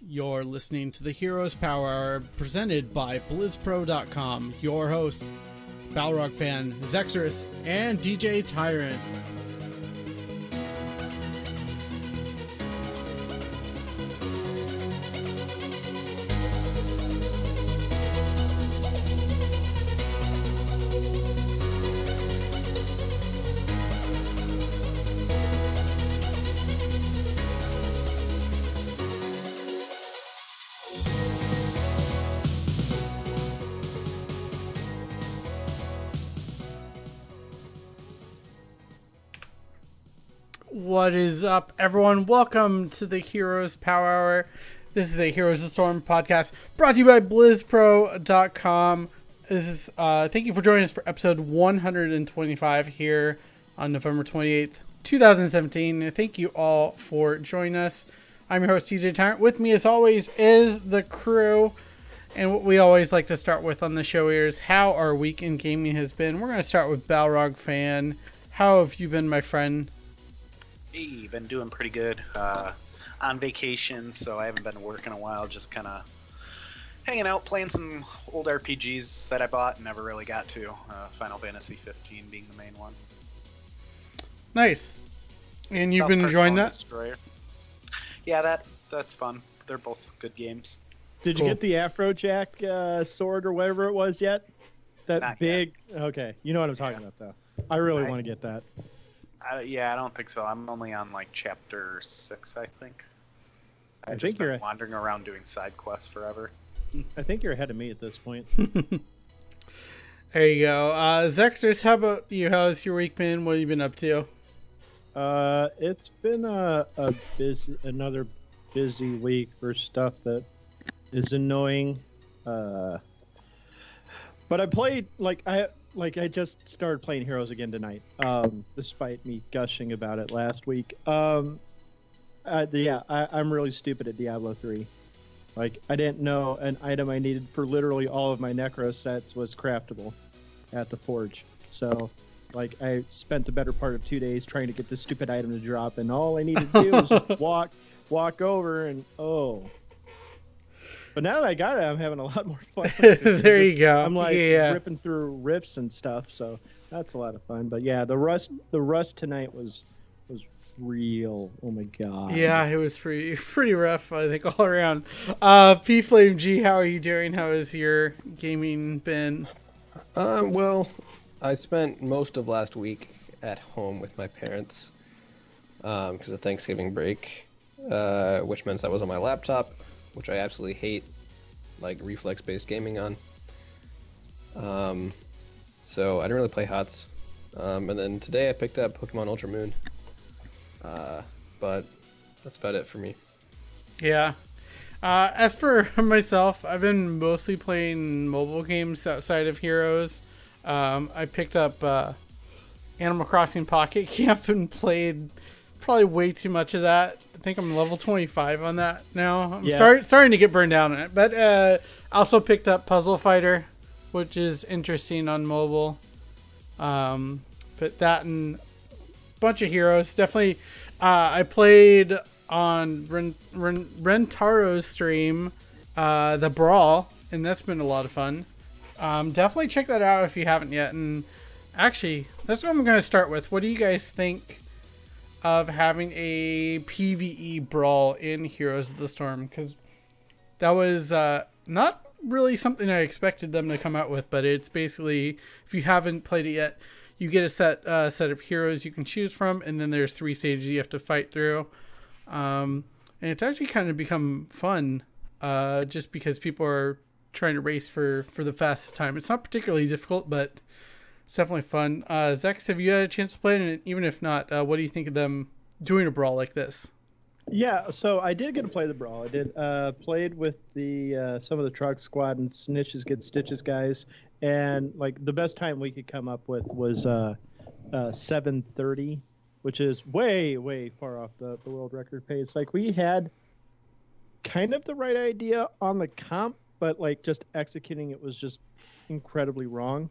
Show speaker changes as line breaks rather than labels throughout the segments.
You're listening to the Heroes Power Hour presented by BlizzPro.com. Your hosts, Balrog fan Zexorus and DJ Tyrant. What is up, everyone? Welcome to the Heroes Power Hour. This is a Heroes of the Storm podcast brought to you by BlizzPro.com. This is thank you for joining us for episode 125 here on November 28th, 2017. Thank you all for joining us. I'm your host, DJ Tyrant. With me, as always, is the crew. And what we always like to start with on the show here is how our week in gaming has been. We're going to start with Balrog fan. How have you been, my friend?
Hey, been doing pretty good. On vacation, so I haven't been working a while. Just kind of hanging out, playing some old RPGs that I bought and never really got to. Final Fantasy 15 being the main one.
Nice. And you've been enjoying that?
Destroyer. Yeah, that's fun. They're both good games.
Did you get the Afrojack sword or whatever it was yet? That
Not
big.
yet.
Okay, you know what I'm talking about, though. I really want to get that.
Yeah, I don't think so. I'm only on like chapter 6, I think. I've
think
just been
you're
wandering around doing side quests forever.
I think you're ahead of me at this point.
There you go. Zexers, how about you? How's your week been? What have you been up to?
It's been another busy week for stuff that is annoying. But I played I just started playing Heroes again tonight, despite me gushing about it last week. I'm really stupid at Diablo 3. Like, I didn't know an item I needed for literally all of my Necro sets was craftable at the Forge. So, like, I spent the better part of 2 days trying to get this stupid item to drop, and all I needed to do was just walk over and, But now that I got it, I'm having a lot more fun.
There you go.
I'm ripping through rifts and stuff, so that's a lot of fun. But yeah, the rust tonight was real. Oh my god.
Yeah, it was pretty rough, I think, all around. P Flame G, how are you doing? How has your gaming been?
Well, I spent most of last week at home with my parents because of Thanksgiving break, which meant I was on my laptop, which I absolutely hate, like reflex-based gaming on. So I didn't really play HOTS. And then today I picked up Pokemon Ultra Moon. But that's about it for me. Yeah.
As for myself, I've been mostly playing mobile games outside of Heroes. I picked up Animal Crossing Pocket Camp and played probably way too much of that. I think I'm level 25 on that now. I'm starting to get burned down on it. But I also picked up Puzzle Fighter, which is interesting on mobile. But that and a bunch of Heroes. Definitely, I played on Rentaro's stream, The Brawl, and that's been a lot of fun. Definitely check that out if you haven't yet. And actually, that's what I'm going to start with. What do you guys think of having a PvE brawl in Heroes of the Storm? Because that was not really something I expected them to come out with, but it's basically, if you haven't played it yet, you get a set of heroes you can choose from, and then there's 3 stages you have to fight through. And it's actually kind of become fun, just because people are trying to race for the fastest time. It's not particularly difficult, but it's definitely fun. Zex, have you had a chance to play it? And even if not, what do you think of them doing a brawl like this?
Yeah, so I did get to play the brawl. I did played with the some of the Truck Squad and Snitches Get Stitches guys, and like the best time we could come up with was 7:30, which is way far off the world record pace. Like, we had kind of the right idea on the comp, but like just executing it was just incredibly wrong.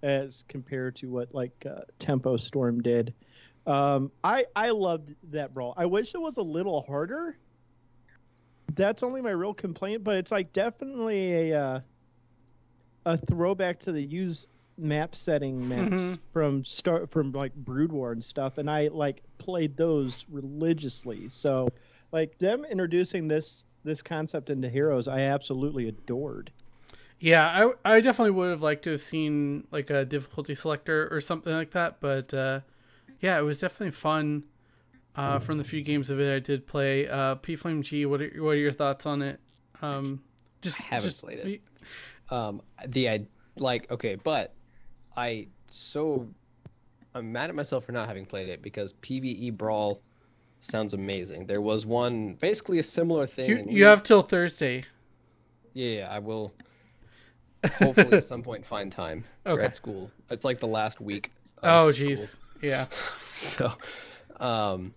As compared to what Tempo Storm did. I loved that brawl. I wish it was a little harder, that's only my real complaint, but it's like definitely a throwback to the use map setting maps from like Brood War and stuff, and I like played those religiously. So like them introducing this concept into Heroes, I absolutely adored.
Yeah, I definitely would have liked to have seen like a difficulty selector or something like that, but yeah, it was definitely fun. From the few games of it I did play, P Flame G, what are your thoughts on it?
I haven't played it. But I'm mad at myself for not having played it because PvE Brawl sounds amazing. There was one basically a similar thing.
You have till Thursday.
Yeah, I will hopefully at some point find time. Okay. We're at school. It's like the last week.
Oh jeez. Yeah.
So, man,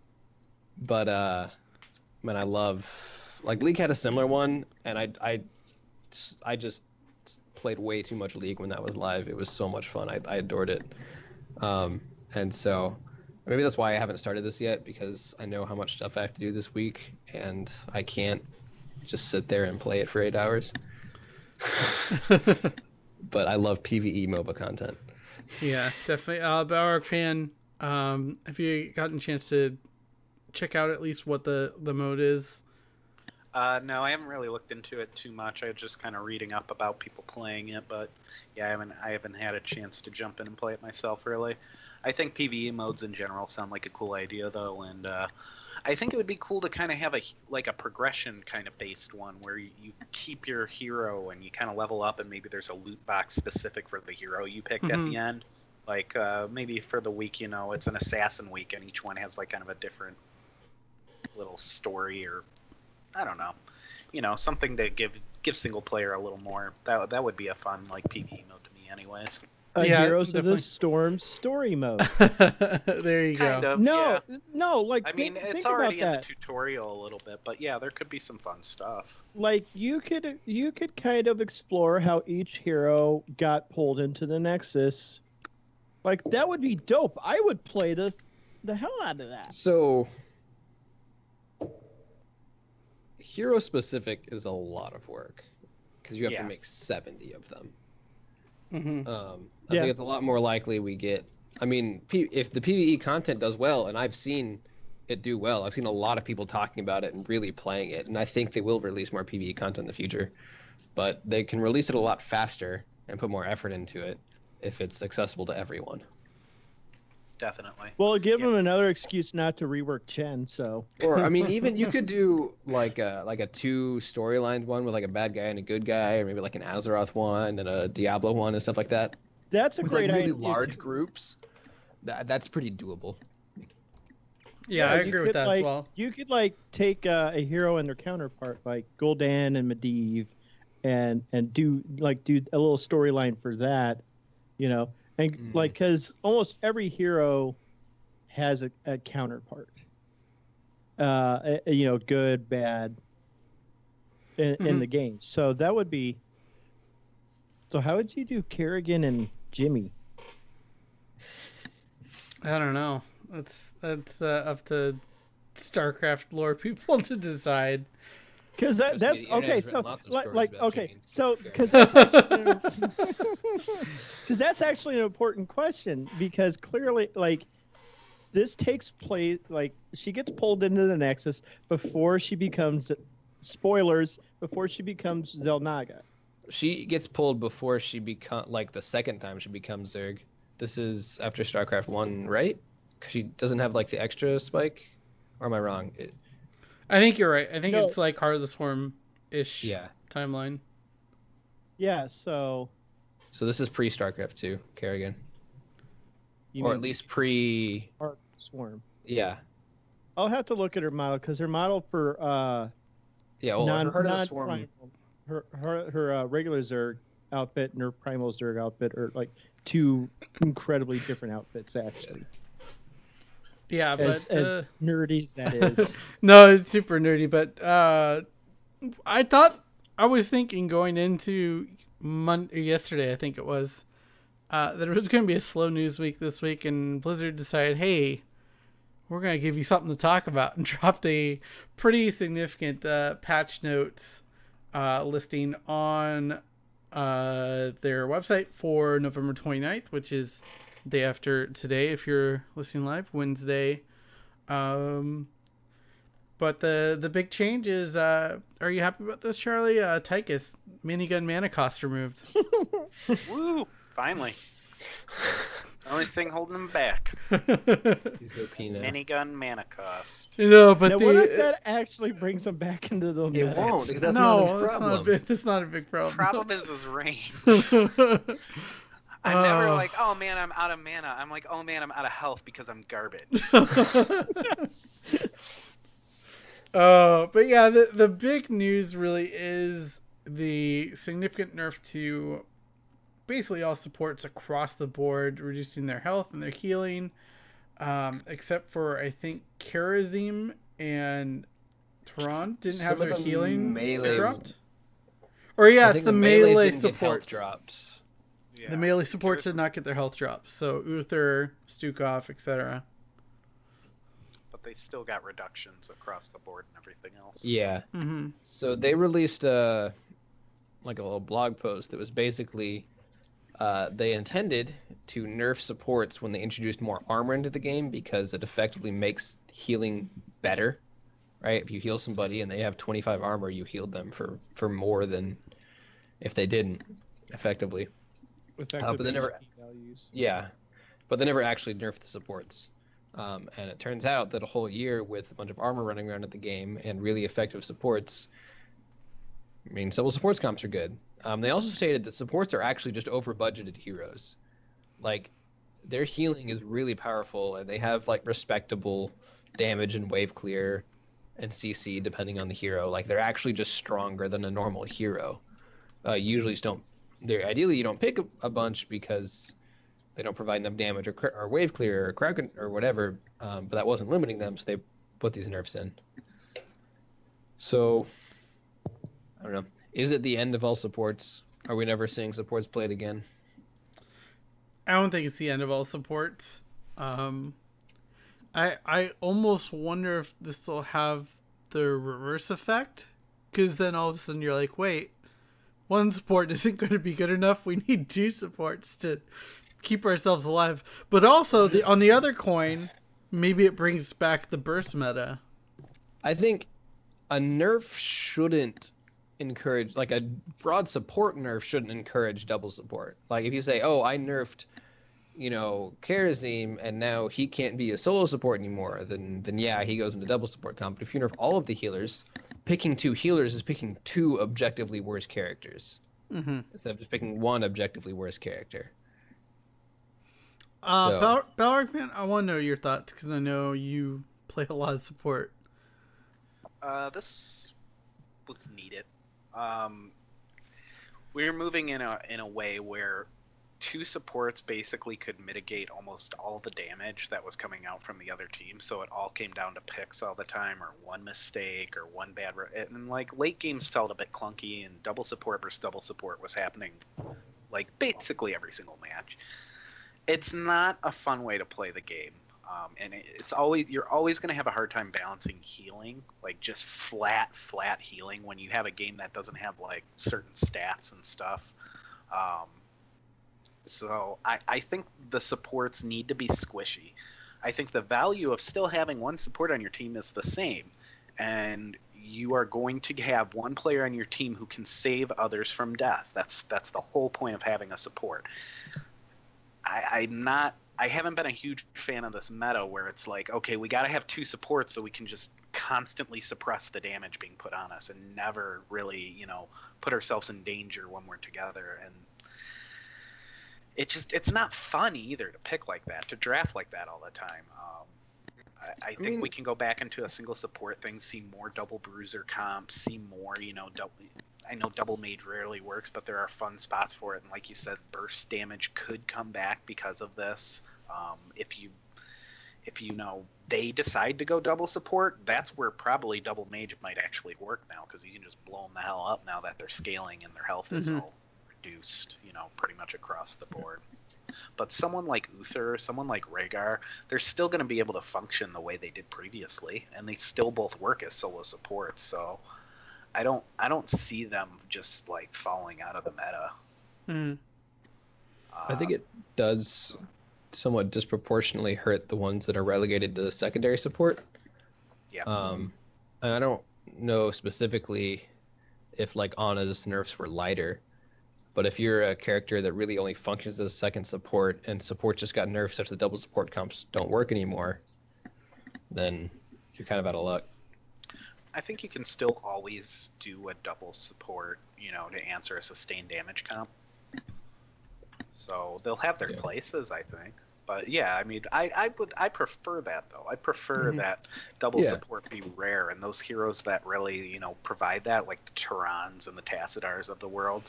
I love like League had a similar one, and I just played way too much League when that was live. It was so much fun. I adored it. And so maybe that's why I haven't started this yet, because I know how much stuff I have to do this week, and I can't just sit there and play it for 8 hours. But I love PvE MOBA content.
Yeah, definitely. Powerhour fan, have you gotten a chance to check out at least what the mode is?
No, I haven't really looked into it too much. I was just kind of reading up about people playing it, but yeah, I haven't had a chance to jump in and play it myself, really. I think PvE modes in general sound like a cool idea, though, and I think it would be cool to kind of have a progression kind of based one where you keep your hero and you kind of level up, and maybe there's a loot box specific for the hero you picked at the end. Like maybe for the week, it's an assassin week, and each one has like kind of a different little story, or I don't know, something to give single player a little more. That would be a fun like PvE mode to me, anyways.
Heroes of the Storm story mode.
There you
kind
go.
of,
no,
yeah.
no, like
I mean,
think
it's already in
that.
the tutorial a little bit, but yeah, there could be some fun stuff.
Like you could kind of explore how each hero got pulled into the Nexus. Like that would be dope. I would play the hell out of that.
So hero specific is a lot of work because you have to make 70 of them. I think it's a lot more likely we get. I mean, if the PvE content does well, and I've seen it do well, I've seen a lot of people talking about it and really playing it, and I think they will release more PvE content in the future. But they can release it a lot faster and put more effort into it if it's accessible to everyone.
Definitely.
Well, give them another excuse not to rework Chen. So,
or I mean, even you could do like a 2 storyline one with like a bad guy and a good guy, or maybe like an Azeroth one and a Diablo one and stuff like that.
That's a
with
great
like really
idea.
Large groups. That's pretty doable.
Yeah, I agree with that as well.
You could like take a hero and their counterpart, like Gul'dan and Medivh, and do a little storyline for that, And like, because almost every hero has a counterpart, good, bad, in the game. So that would be. So how would you do Kerrigan and Jimmy?
I don't know. That's up to StarCraft lore people to decide.
Because that's okay. So because that's actually an important question, because clearly this takes place she gets pulled into the Nexus before she becomes Xel'Naga.
She gets pulled before she the second time she becomes Zerg. This is after StarCraft 1, right? Because she doesn't have the extra spike, or am I wrong?
I think you're right. I think it's like Heart of the Swarm-ish timeline.
Yeah, so
this is pre-StarCraft 2, Kerrigan. Or at least pre...
Heart of the Swarm.
Yeah.
I'll have to look at her model, because her model for...
Heart of the Swarm...
Her regular Zerg outfit and her Primal Zerg outfit are two incredibly different outfits, actually.
Yeah, but
as nerdy as that is.
No, it's super nerdy. But I was thinking going into yesterday, I think it was, that it was going to be a slow news week this week, and Blizzard decided, hey, we're going to give you something to talk about, and dropped a pretty significant patch notes listing on their website for November 29th, which is day after today if you're listening live, Wednesday. But the big change is, are you happy about this, Charlie? Tychus, minigun mana cost removed.
Woo! Finally. The only thing holding them back.
He's OP now.
Minigun mana cost.
No, but
Now, what if that actually brings them back into the
It
meta?
won't, because that's not his problem.
That's not a big problem.
Problem is his range. I'm never like, oh man, I'm out of mana. I'm like, oh man, I'm out of health because I'm garbage.
But yeah, the big news really is the significant nerf to basically all supports across the board, reducing their health and their healing, except for, I think, Karazim and Tehran didn't have their healing dropped. Or yeah, it's the melee supports.
Dropped.
Yeah.
The melee supports did not get their health dropped. So Uther, Stukov, etc.
But they still got reductions across the board and everything else.
Yeah.
Mm-hmm.
So they released like a little blog post that was basically they intended to nerf supports when they introduced more armor into the game because it effectively makes healing better, right? If you heal somebody and they have 25 armor, you healed them for more than if they didn't, effectively. But they never, yeah, but they never actually nerfed the supports. And it turns out that a whole year with a bunch of armor running around at the game and really effective supports, I mean, double supports comps are good. They also stated that supports are actually just over-budgeted heroes. Like, their healing is really powerful, and they have, like, respectable damage and wave clear and CC depending on the hero. Like, they're actually just stronger than a normal hero. Usually don't... Ideally, you don't pick a bunch because they don't provide enough damage or wave clear or crowd or whatever, but that wasn't limiting them, so they put these nerfs in. So, I don't know. Is it the end of all supports? Are we never seeing supports played again?
I don't think it's the end of all supports. I almost wonder if this will have the reverse effect, because then all of a sudden you're like, wait, one support isn't going to be good enough. We need two supports to keep ourselves alive. But also, on the other coin, maybe it brings back the burst meta.
I think a nerf shouldn't encourage, like a broad support nerf shouldn't encourage double support. Like if you say, oh, I nerfed, Karazim and now he can't be a solo support anymore, then yeah, he goes into double support comp. But if you nerf all of the healers, picking two healers is picking two objectively worse characters. Mm-hmm. Instead of just picking one objectively worse character.
Balrog fan, I want to know your thoughts because I know you play a lot of support.
This was needed. We're moving in a way where two supports basically could mitigate almost all the damage that was coming out from the other team. So it all came down to picks all the time, or one mistake, or one bad. And like late games felt a bit clunky, and double support versus double support was happening like basically every single match. It's not a fun way to play the game. And you're always going to have a hard time balancing healing, like just flat healing when you have a game that doesn't have like certain stats and stuff. So I think the supports need to be squishy. I think the value of still having one support on your team is the same, and you are going to have one player on your team who can save others from death. That's the whole point of having a support. I haven't been a huge fan of this meta where it's like, okay, we got to have two supports so we can just constantly suppress the damage being put on us and never really, put ourselves in danger when we're together. And it's not fun either to pick like that, to draft like that all the time. I think we can go back into a single support thing, see more double bruiser comps, see more, double. I know double mage rarely works, but there are fun spots for it. And like you said, burst damage could come back because of this. If they decide to go double support, that's where probably double mage might actually work now, because you can just blow them the hell up now that they're scaling and their health is all reduced, pretty much across the board. But someone like Uther, someone like Rhaegar, they're still going to be able to function the way they did previously, and they still both work as solo supports. So I don't see them just like falling out of the meta.
Mm.
I think it does somewhat disproportionately hurt the ones that are relegated to secondary support.
Yeah.
And I don't know specifically if like Anna's nerfs were lighter, but if you're a character that really only functions as second support and support just got nerfed such that double support comps don't work anymore, then you're kind of out of luck.
I think you can still always do a double support, to answer a sustained damage comp. So they'll have their places, I think. But yeah, I mean, I prefer that though. I prefer that double support be rare, and those heroes that really, provide that, like the Turans and the Tassadars of the world,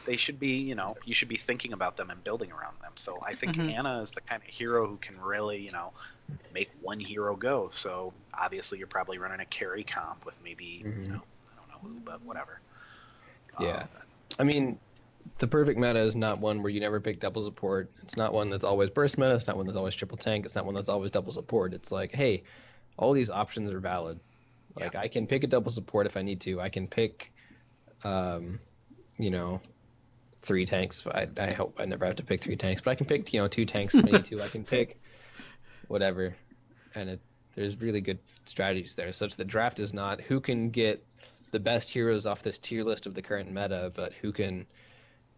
they should be, you should be thinking about them and building around them. So I think Anna is the kind of hero who can really, make one hero go. So obviously you're probably running a carry comp with maybe, I don't know who, but whatever.
Yeah. I mean, the perfect meta is not one where you never pick double support. It's not one that's always burst meta. It's not one that's always triple tank. It's not one that's always double support. It's like, hey, all these options are valid. Like, I can pick a double support if I need to. I can pick, 3 tanks. I hope I never have to pick 3 tanks, but I can pick, 2 tanks if I need to. I can pick whatever. And there's really good strategies there. Such that draft is not who can get the best heroes off this tier list of the current meta, but who can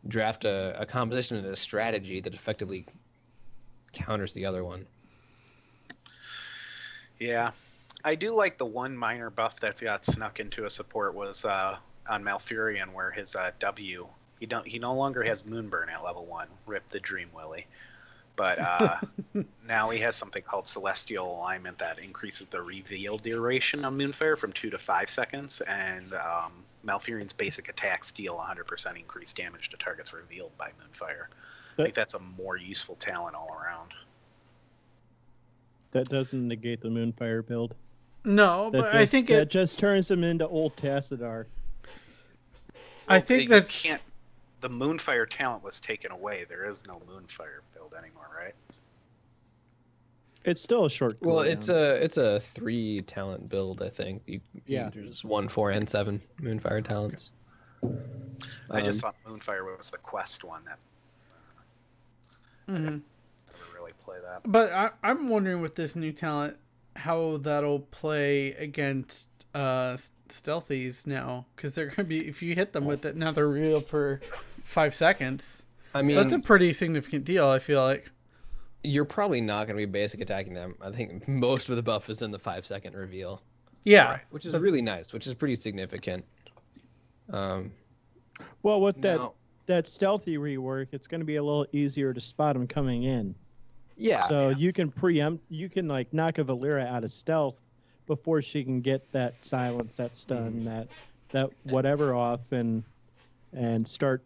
draft a composition and a strategy that effectively counters the other one.
Yeah, I do like the one minor buff that got snuck into a support was on Malfurion, where his W, he no longer has Moonburn at level 1. Rip the Dream Willy. But now he has something called Celestial Alignment that increases the reveal duration on Moonfire from 2 to 5 seconds, and Malfurion's basic attacks deal 100% increased damage to targets revealed by Moonfire. I think that's a more useful talent all around.
That doesn't negate the Moonfire build.
No, but I think
that just turns him into old Tassadar.
I think that's...
The Moonfire talent was taken away. There is no Moonfire build anymore, right?
It's still a short cooldown.
Well, it's a 3 talent build, I think. There's 1, 4, and 7 Moonfire talents.
I just thought Moonfire was the quest one that I never really play that.
But I'm wondering with this new talent how that'll play against stealthies now, because they're gonna be, if you hit them with it now, they're real for 5 seconds. I mean, that's a pretty significant deal. I feel like
you're probably not going to be basic attacking them. I think most of the buff is in the 5-second reveal.
Yeah,
which is really nice, which is pretty significant.
Well, with that stealthy rework, it's going to be a little easier to spot them coming in.
Yeah.
So you can preempt, you can like knock a Valyria out of stealth before she can get that silence, that stun, that whatever off, and start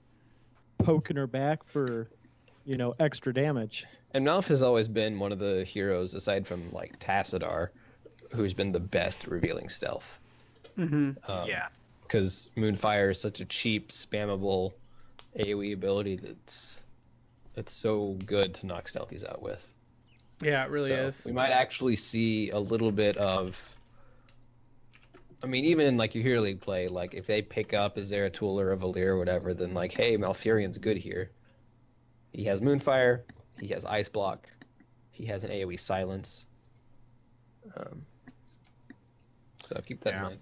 poking her back for, extra damage.
And Malf has always been one of the heroes, aside from like Tassadar, who's been the best at revealing stealth.
Yeah.
Because Moonfire is such a cheap, spammable AoE ability that's so good to knock stealthies out with.
Yeah, it really is.
We might actually see a little bit of... I mean, even in like your Hero League play, like if they pick up, is there a tool or a Valyr or whatever, then like, hey, Malfurion's good here. He has Moonfire, he has Ice Block, he has an AoE Silence. So keep that in mind.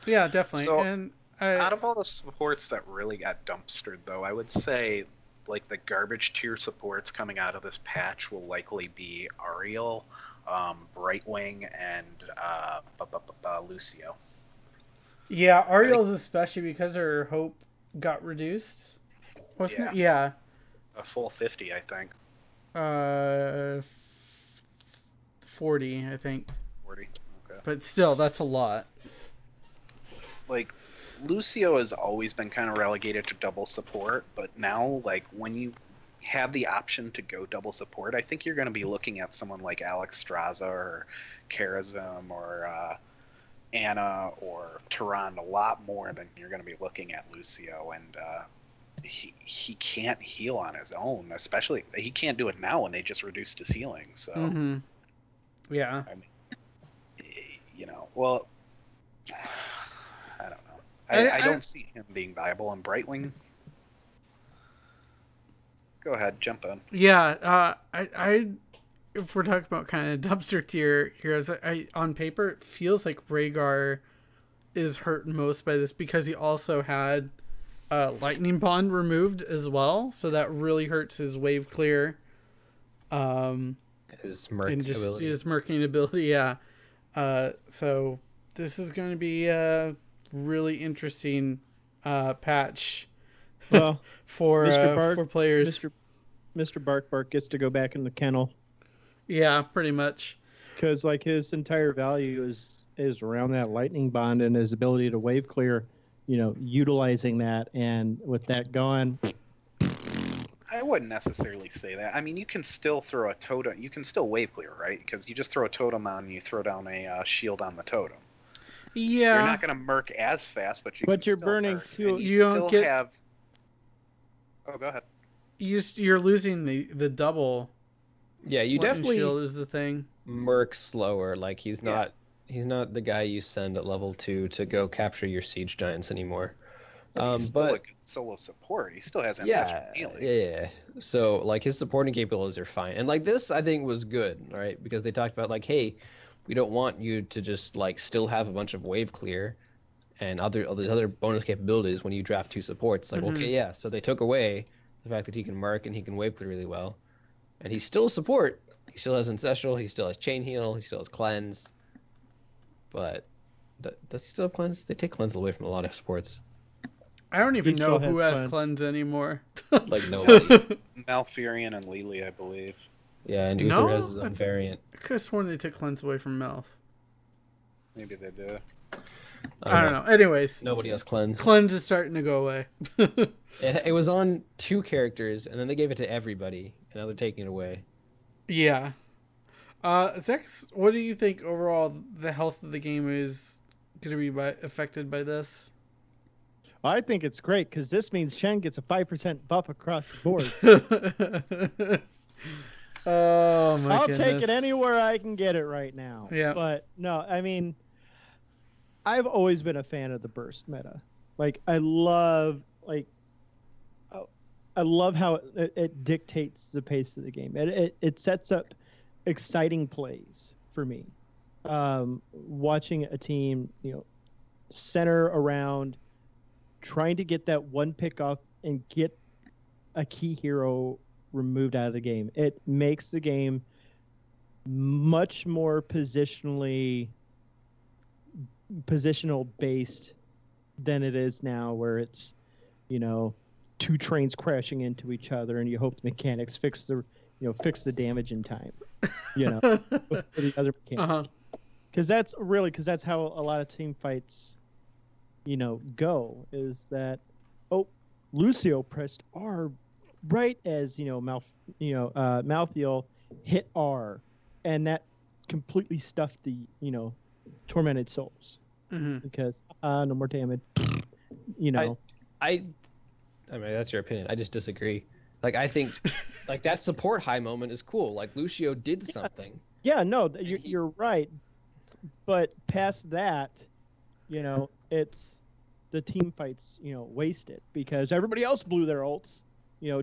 Yeah, definitely.
So,
and
out of all the supports that really got dumpstered, though, I would say like the garbage tier supports coming out of this patch will likely be Ariel, Brightwing, and Lucio.
Yeah, Ariel's especially because her hope got reduced. Wasn't it? Yeah.
A full 50, I think.
40, I think.
40, okay.
But still, that's a lot.
Like, Lucio has always been kind of relegated to double support, but now, like, when you have the option to go double support, I think you're going to be looking at someone like Alex Straza or Karazim or Anna or Turan a lot more than you're going to be looking at Lucio. And he can't heal on his own, especially he can't do it now when they just reduced his healing. So
yeah,
I mean, well, I don't know. I don't see him being viable on Brightwing. Go ahead, jump in.
Yeah, I if we're talking about kind of dumpster tier heroes, on paper it feels like Rhaegar is hurt most by this because he also had lightning bond removed as well, so that really hurts his wave clear.
His Merc ability.
His Merking ability, yeah. So this is going to be a really interesting patch.
Well,
for
Mr.
players.
Mr. Bark gets to go back in the kennel.
Yeah, pretty much.
Because like his entire value is around that lightning bond and his ability to wave clear, utilizing that, and with that gone.
I wouldn't necessarily say that. I mean, you can still throw a totem. You can still wave clear, right? Because you just throw a totem on, and you throw down a shield on the totem.
Yeah.
You're not going to merc as fast, but you're
burning
merc.
too.
You don't still have. Oh, go ahead.
You're losing the double.
Yeah, you definitely
shield is the thing.
Merc slower. Like he's not the guy you send at level 2 to go capture your siege giants anymore.
He's still a good solo support. He still has ancestral healing.
Yeah. So like his supporting capabilities are fine, and like this I think was good, right? Because they talked about like, hey, we don't want you to just like still have a bunch of wave clear and all these other bonus capabilities when you draft 2 supports. Like, okay, yeah. So they took away the fact that he can mark and he can wave clear really well, and he's still a support. He still has ancestral. He still has chain heal. He still has cleanse. But does he still have cleanse? They take cleanse away from a lot of supports.
I don't even know who has cleanse anymore.
Like nobody.
Malfurion and Lily, I believe.
Yeah, and Uther has his own variant.
I could have sworn they took cleanse away from Melf.
Maybe they do.
I don't know. Anyways.
Nobody has cleanse.
Cleanse is starting to go away.
It was on 2 characters, and then they gave it to everybody, and now they're taking it away.
Yeah. Zex, what do you think overall the health of the game is going to be affected by this?
I think it's great because this means Shen gets a 5% buff across the board.
Oh my
I'll
goodness.
take it anywhere I can get it right now.
Yeah.
But no, I mean, I've always been a fan of the burst meta. Like I love how it dictates the pace of the game. It sets up exciting plays for me. Watching a team, center around, trying to get that one pick off and get a key hero removed out of the game. It makes the game much more positional based than it is now, where it's 2 trains crashing into each other and you hope the mechanics fix the damage in time. Before the other mechanics. Because that's how a lot of team fights go, is that Lucio pressed R right as Malthael hit R, and that completely stuffed the tormented souls because no more damage.
I mean, that's your opinion. I just disagree. Like I think like that support high moment is cool. Like Lucio did something.
Yeah, no, you're right. But past that, it's the team fights, wasted because everybody else blew their ults,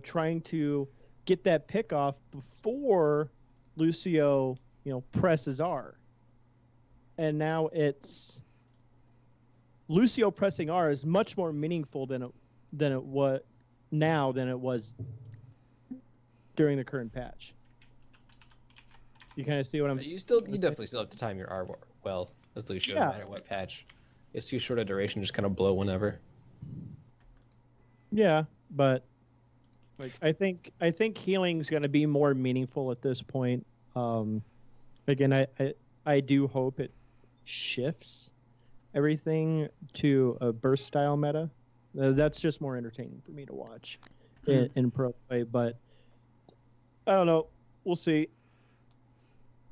trying to get that pick off before Lucio, presses R. And now it's Lucio pressing R is much more meaningful than it was during the current patch. You kind of see what I'm.
You definitely still have to time your R well as Lucio, no matter what patch. It's too short a duration, just kind of blow whenever.
Yeah, but like I think healing's going to be more meaningful at this point. Again, I do hope it shifts everything to a burst style meta. That's just more entertaining for me to watch in pro play. But I don't know. We'll see.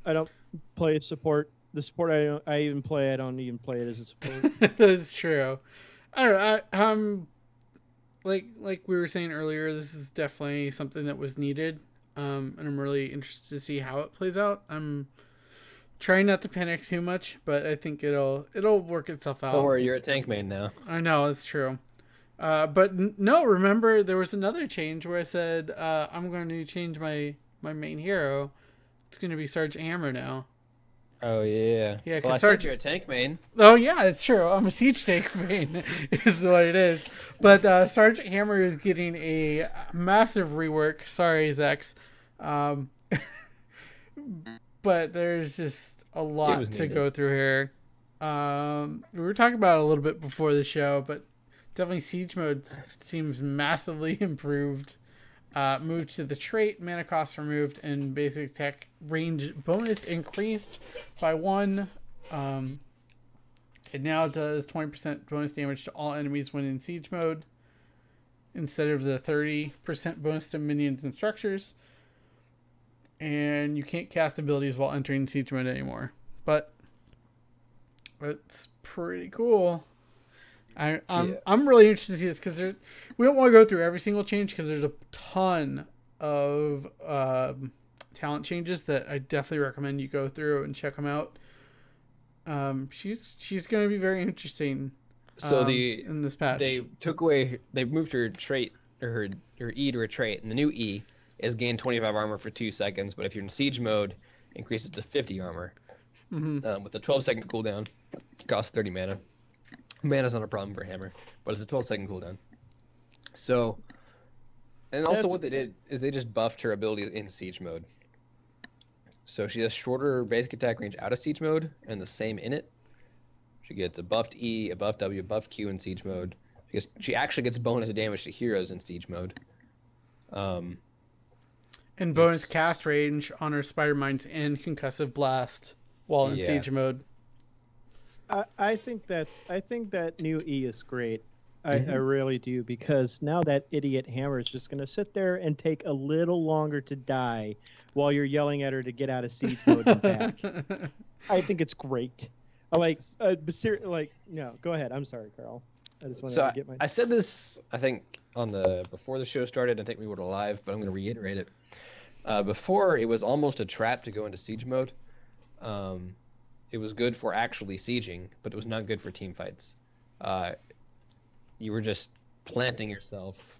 I don't play support. The support I even play, I don't even play it as a support.
That's true. I don't know. like we were saying earlier, this is definitely something that was needed, and I'm really interested to see how it plays out. I'm trying not to panic too much, but I think it'll work itself out.
Don't worry, you're a tank main now.
I know, it's true. No, remember there was another change where I said I'm going to change my main hero. It's going to be Sergeant Hammer now.
Oh yeah.
Yeah,
well, I said you're a tank main.
Oh yeah, it's true. I'm a siege tank main, is what it is. But Sergeant Hammer is getting a massive rework. Sorry, Zex. But there's just a lot to go through here. We were talking about it a little bit before the show, but definitely siege mode seems massively improved. Moved to the trait, mana cost removed, and basic attack range bonus increased by 1. It now does 20% bonus damage to all enemies when in siege mode, instead of the 30% bonus to minions and structures. And you can't cast abilities while entering siege mode anymore. But it's pretty cool. I'm really interested to see this because we don't want to go through every single change because there's a ton of talent changes that I definitely recommend you go through and check them out. She's going to be very interesting.
So
in this patch,
they moved her trait or her E to her trait, and the new E is gain 25 armor for 2 seconds, but if you're in siege mode, increases to 50 armor.
Mm-hmm.
With a 12-second cooldown, costs 30 mana. Mana's not a problem for Hammer, but it's a 12-second cooldown. So, and also what they did is they just buffed her ability in siege mode. So she has shorter basic attack range out of siege mode and the same in it. She gets a buffed E, a buffed W, a buffed Q in siege mode. Because she actually gets bonus damage to heroes in siege mode.
And bonus cast range on her Spider Mines and Concussive Blast while in siege mode.
I think that new E is great. I really do, because now that idiot Hammer is just going to sit there and take a little longer to die while you're yelling at her to get out of siege mode and back. I think it's great. No, go ahead. I'm sorry, Carl. I just wanted to get my.
I said this, I think, before the show started. I think we were live, but I'm going to reiterate it. Before, it was almost a trap to go into siege mode. It was good for actually sieging, but it was not good for team fights. You were just planting yourself,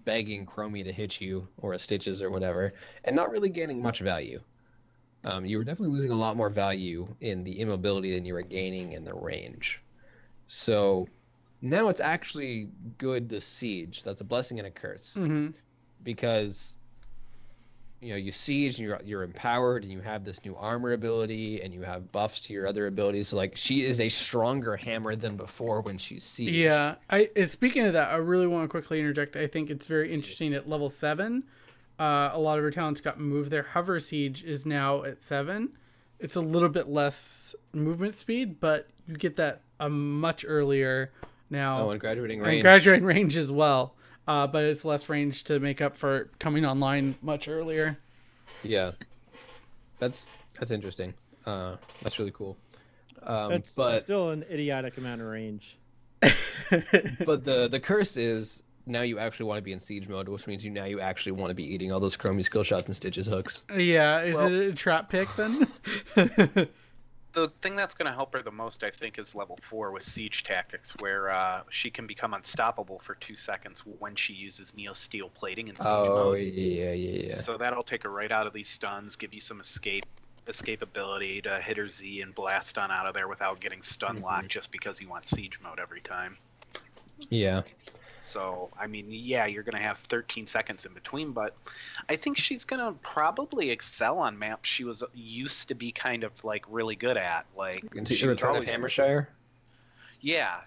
begging Chromie to hit you, or a Stitches or whatever, and not really gaining much value. You were definitely losing a lot more value in the immobility than you were gaining in the range. So now it's actually good to siege. That's a blessing and a curse.
Mm-hmm.
Because you siege and you're empowered and you have this new armor ability and you have buffs to your other abilities. So she is a stronger Hammer than before when she's sieged.
Yeah. Speaking of that, I really want to quickly interject. I think it's very interesting at level 7. A lot of her talents got moved there. Hover Siege is now at 7. It's a little bit less movement speed, but you get that much earlier now.
Oh, and graduating range.
And graduating range as well. But it's less range to make up for it coming online much earlier.
Yeah, that's interesting. That's really cool.
That's
but
still an idiotic amount of range.
But the curse is now you actually want to be in siege mode, which means you actually want to be eating all those Chromie skill shots and Stitches hooks.
Yeah, is it a trap pick then?
The thing that's going to help her the most, I think, is level 4 with Siege Tactics, where she can become unstoppable for 2 seconds when she uses Neo Steel Plating in Siege mode.
Oh, yeah.
So that'll take her right out of these stuns, give you some escapability to hit her Z and blast on out of there without getting stun locked just because you want Siege mode every time.
Yeah.
So, I mean, yeah, you're going to have 13 seconds in between, but I think she's going to probably excel on maps she was used to be kind of, really good at.
She was always Hammershire?
Yeah.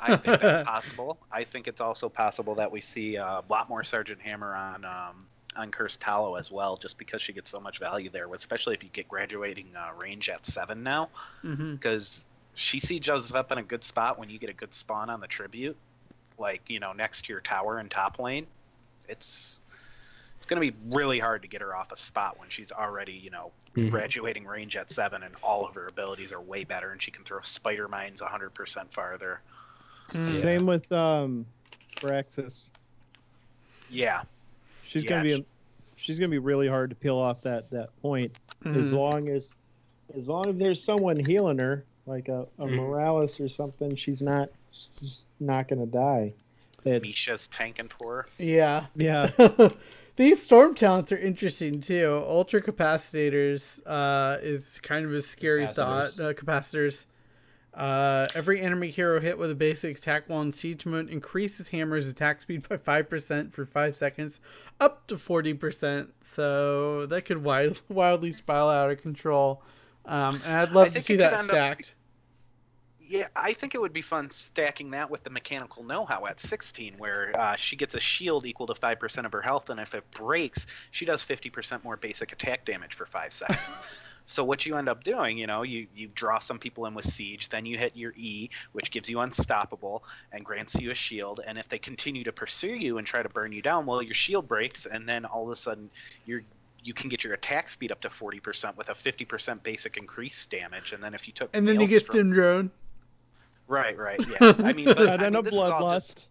I think that's possible. I think it's also possible that we see a lot more Sergeant Hammer on Cursed Tallow as well, just because she gets so much value there, especially if you get graduating range at 7 now. Because she sieges up in a good spot when you get a good spawn on the Tribute. Next to your tower and top lane, it's going to be really hard to get her off a spot when she's already, graduating range at 7 and all of her abilities are way better and she can throw Spider Mines 100% farther.
Same with Abraxas.
Yeah.
She's
Yeah,
gonna be really hard to peel off that point. As long as there's someone healing her, like a Morales or something, she's just not gonna die.
Misha's tanking for her.
Yeah.
Yeah.
These storm talents are interesting too. Ultra capacitors is kind of a scary thought. Capacitors. Every enemy hero hit with a basic attack while in siege mode increases hammer's attack speed by 5% for 5 seconds, up to 40%. So that could wildly spiral out of control. And I'd love to see that stacked.
Yeah, I think it would be fun stacking that with the mechanical know-how at 16, where she gets a shield equal to 5% of her health, and if it breaks, she does 50% more basic attack damage for 5 seconds. So what you end up doing, you draw some people in with siege, then you hit your E, which gives you unstoppable and grants you a shield, and if they continue to pursue you and try to burn you down, well, your shield breaks, and then all of a sudden you can get your attack speed up to 40% with a 50% basic increased damage, and then if you took
and then you get stim drone.
Right, yeah. I mean, but
then a bloodlust.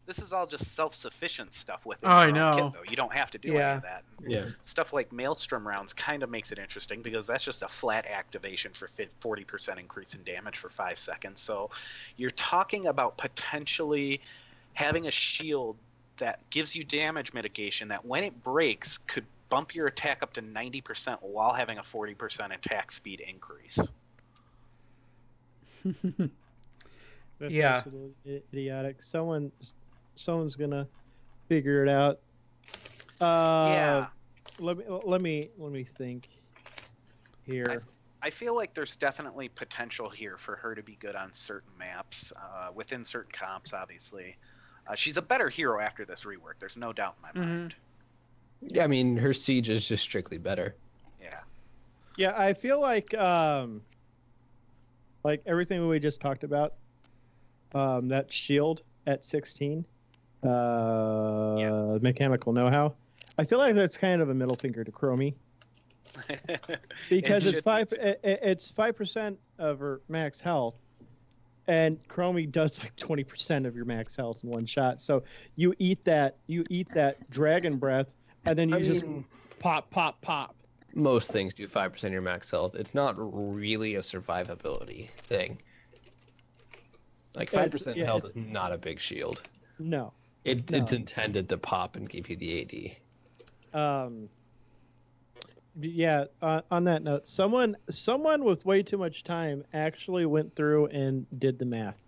This is all just self-sufficient stuff within
I
your
know.
own kit, though. You don't have to do any of that.
Yeah.
Stuff like Maelstrom rounds kind of makes it interesting because that's just a flat activation for 40% increase in damage for 5 seconds. So you're talking about potentially having a shield that gives you damage mitigation that when it breaks could bump your attack up to 90% while having a 40% attack speed increase.
That's
yeah.
absolutely idiotic. Someone's gonna figure it out.
Yeah.
Let me think here.
I feel like there's definitely potential here for her to be good on certain maps, within certain comps, obviously. She's a better hero after this rework. There's no doubt in my mind.
Yeah, I mean, her siege is just strictly better.
Yeah.
Yeah, I feel like everything we just talked about, that shield at 16, mechanical know-how, I feel like that's kind of a middle finger to Chromie. Because it's 5% of her max health, and Chromie does like 20% of your max health in one shot. So you eat that dragon breath, and then you just pop.
Most things do 5% of your max health. It's not really a survivability thing. Like 5% health is not a big shield.
No.
It's intended to pop and give you the AD.
Yeah, on that note, someone with way too much time actually went through and did the math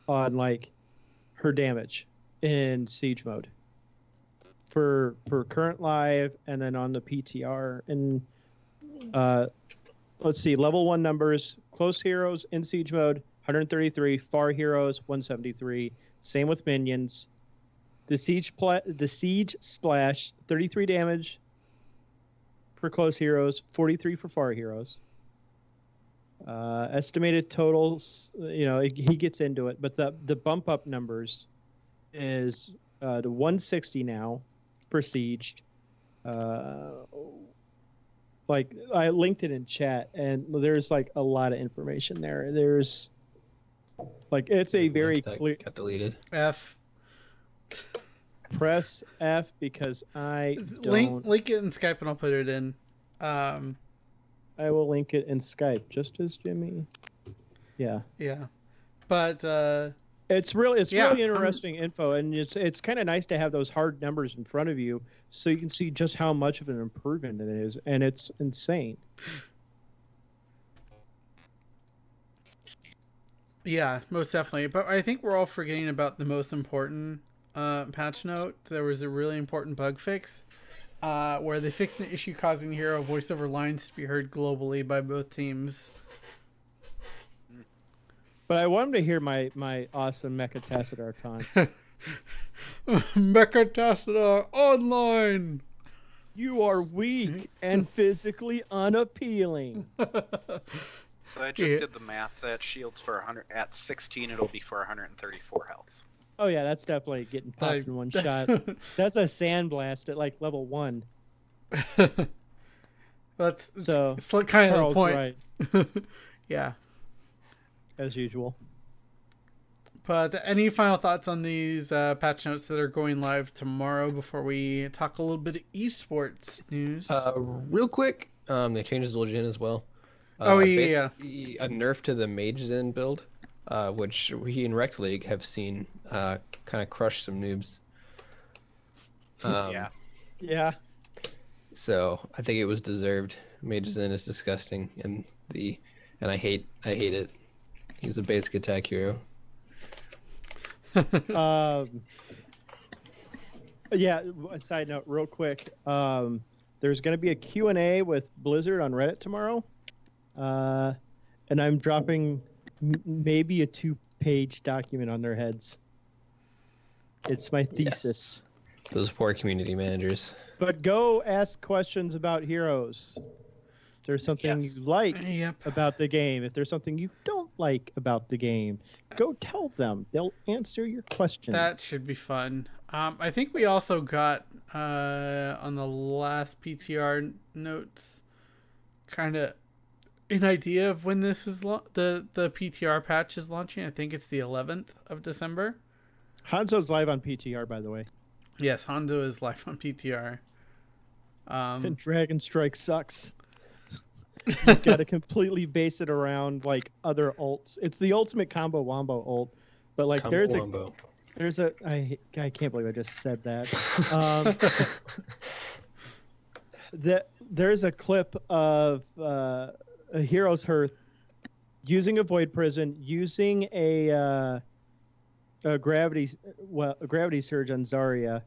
on like her damage in siege mode for current live and then on the PTR. And let's see, level 1 numbers, close heroes in siege mode 133, far heroes 173. Same with minions. The siege splash 33 damage for close heroes, 43 for far heroes. Estimated totals, he gets into it, but the bump up numbers is to 160 now for siege. Like I linked it in chat, and there's like a lot of information there. There's like it's a very clear.
Got deleted.
F.
Press F because I don't...
Link it in Skype and I'll put it in.
I will link it in Skype, just as Jimmy. Yeah.
Yeah. But
it's really interesting info, and it's kind of nice to have those hard numbers in front of you so you can see just how much of an improvement it is, and it's insane.
Yeah, most definitely. But I think we're all forgetting about the most important patch note. There was a really important bug fix where they fixed an issue causing hero voiceover lines to be heard globally by both teams.
But I want him to hear my awesome Mecha Tassadar taunt.
Mecha Tassadar online!
You are weak and physically unappealing.
So I just did the math. That shields for 100 at 16. It'll be for 134 health.
Oh yeah, that's definitely getting popped in one shot. That's a sandblast at like level 1.
That's kind of the point.
Right.
Yeah.
As usual.
But any final thoughts on these patch notes that are going live tomorrow before we talk a little bit of esports news?
Real quick, they changed Zul'jin as well. Basically a nerf to the Mage Zen build, which we in Rect League have seen kind of crush some noobs.
Yeah.
So I think it was deserved. Mage Zen is disgusting, and I hate it. He's a basic attack hero.
Yeah, a side note real quick. There's going to be a Q&A with Blizzard on Reddit tomorrow. And I'm dropping maybe a 2-page document on their heads. It's my thesis.
Yes. Those poor community managers.
But go ask questions about heroes. If there's something you like about the game, if there's something you don't like about the game, go tell them. They'll answer your question.
That should be fun. I think we also got on the last PTR notes kind of an idea of when this is the PTR patch is launching. I think it's the 11th of December.
Hanzo's live on PTR, by the way.
Yes, Hanzo is live on PTR.
And Dragon Strike sucks. You've got to completely base it around like other ults. It's the ultimate combo wombo ult, but like there's a I can't believe I just said that. There's a clip of a Hero's Hearth using a Void Prison, using a gravity surge on Zarya,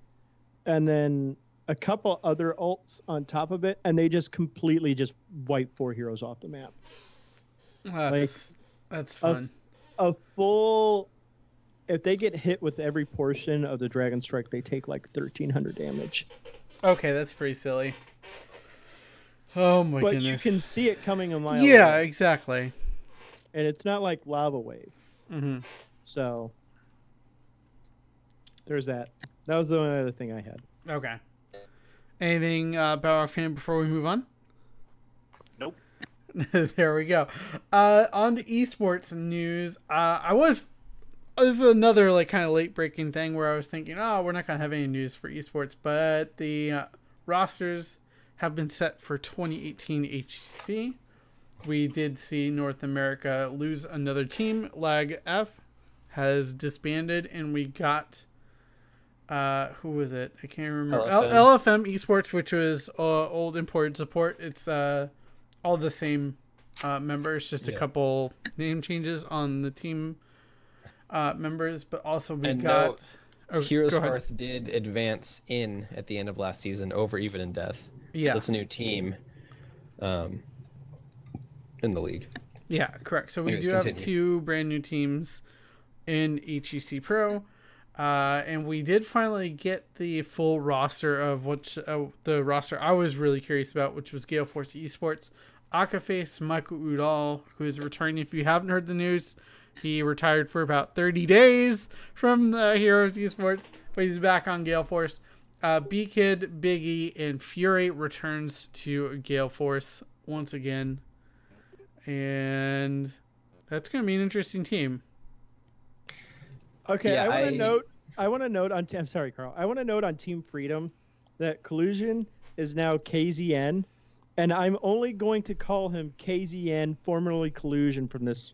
and then a couple other ults on top of it, and they just completely just wipe 4 heroes off the map.
That's fun.
A full... If they get hit with every portion of the Dragon Strike, they take like 1,300 damage.
Okay, that's pretty silly. Oh my goodness.
But you can see it coming a mile
Yeah,
away.
exactly.
And it's not like Lava Wave.
Mm-hmm.
So, there's that. That was the only other thing I had.
Okay. Anything Powerhour fan before we move on?
Nope.
There we go. On to esports news. This is another like kind of late breaking thing where I was thinking, we're not gonna have any news for esports, but the rosters have been set for 2018 HGC. We did see North America lose another team. Lag F has disbanded, and we got who was it? I can't remember. LFM Esports, which was old imported support. It's all the same members, just a couple name changes on the team members, but also we got
Heroes Hearth did advance in at the end of last season over Even in Death.
Yeah,
so it's a new team in the league.
Yeah, correct. So we do have 2 brand new teams in HGC Pro. And we did finally get the full roster of the roster I was really curious about, which was Gale Force Esports. Akaface Michael Udall, who is returning. If you haven't heard the news, he retired for about 30 days from the Heroes Esports, but he's back on Gale Force. B-Kid, Biggie, and Fury returns to Gale Force once again. And that's going to be an interesting team.
Okay, I want to note on. I'm sorry, Carl. I want to note on Team Freedom that Collusion is now KZN, and I'm only going to call him KZN, formerly Collusion, from this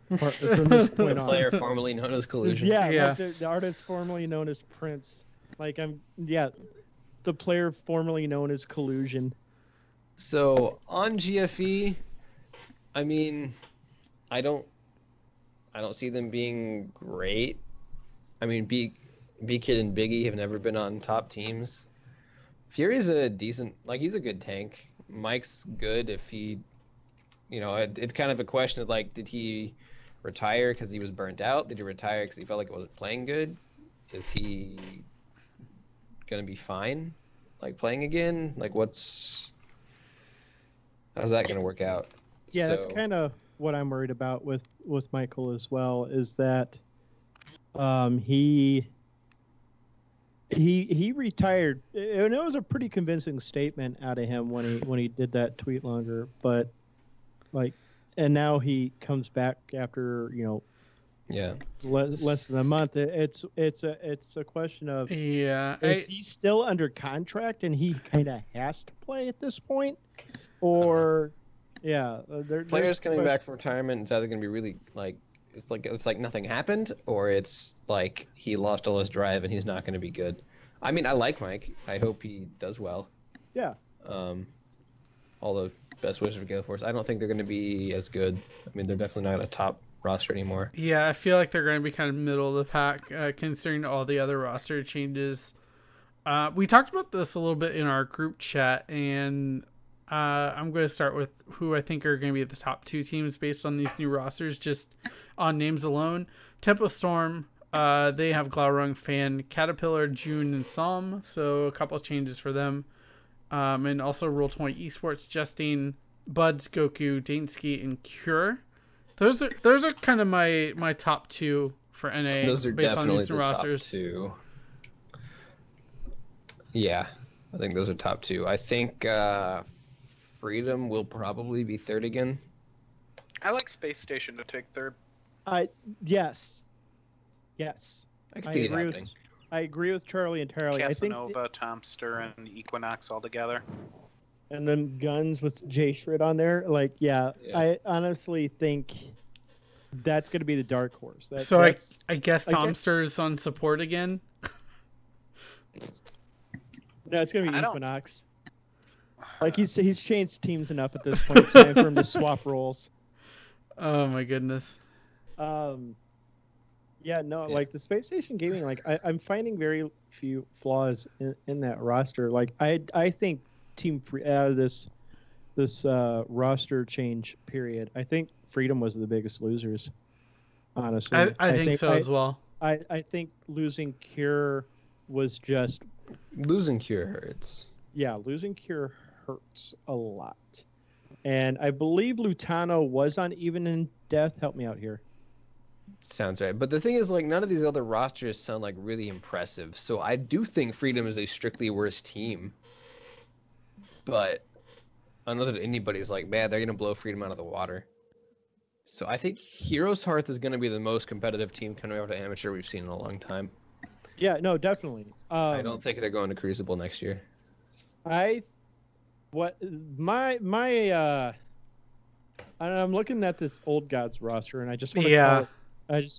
point on.
Player formerly known as Collusion.
Yeah. Like the artist formerly known as Prince. The player formerly known as Collusion.
So on GFE, I mean, I don't see them being great. I mean, B-Kid and Biggie have never been on top teams. Fury's a decent, he's a good tank. Mike's good if he, it's kind of a question of did he retire because he was burnt out? Did he retire because he felt like it wasn't playing good? Is he gonna be fine, playing again? How's that gonna work out?
Yeah, that's kind of what I'm worried about with Michael as well, is that he retired, and it was a pretty convincing statement out of him when he did that tweet longer, but and now he comes back after
Yeah.
less than a month. It's a question of,
Yeah,
is he still under contract and he kind of has to play at this point, or
Players coming back from retirement, it's either going to be really like it's like nothing happened, or it's like he lost all his drive and he's not going to be good. I mean, I like Mike. I hope he does well.
Yeah.
All the best wishes for Gale Force. I don't think they're going to be as good. I mean, they're definitely not a top roster anymore.
Yeah, I feel like they're going to be kind of middle of the pack, considering all the other roster changes. We talked about this a little bit in our group chat, and I'm going to start with who I think are going to be the top 2 teams based on these new rosters, just on names alone. Tempo Storm, they have Glaurung, Fan, Caterpillar, June, and Psalm, so a couple of changes for them. And also Roll20 Esports, Justine, Buds, Goku, Dainsky, and Cure. Those are kind of my top 2 for NA.
Those are
based
definitely
on these
the
rosters.
top 2. Yeah, I think those are top 2. I think Freedom will probably be 3rd again.
I like Space Station to take 3rd.
Yes.
I can see it happening.
I agree with Charlie entirely.
Casanova, Tomster, and Equinox all together.
And then Guns with J Shred on there. Like, yeah, I honestly think that's going to be the dark horse.
I guess Tomster's on support again.
No, it's going to be Equinox. Like, he's changed teams enough at this point. It's time for him to swap roles.
Oh my goodness.
Like the Space Station Gaming, like I'm finding very few flaws in that roster. Like I think Team Free out of this roster change period, I think Freedom was the biggest losers. Honestly,
I think so as well.
I think losing Cure was just
losing Cure hurts.
Yeah, losing Cure hurts a lot, and I believe Lutano was on Even in Death. Help me out here.
Sounds right. But the thing is, like, none of these other rosters sound like really impressive. So I do think Freedom is a strictly worse team. But I don't know that anybody's like, man, they're going to blow Freedom out of the water. So I think Heroes Hearth is going to be the most competitive team coming out of Amateur we've seen in a long time.
Yeah, no, definitely.
I don't think they're going to Crucible next year.
I'm looking at this Old Gods roster, and I just want to call it,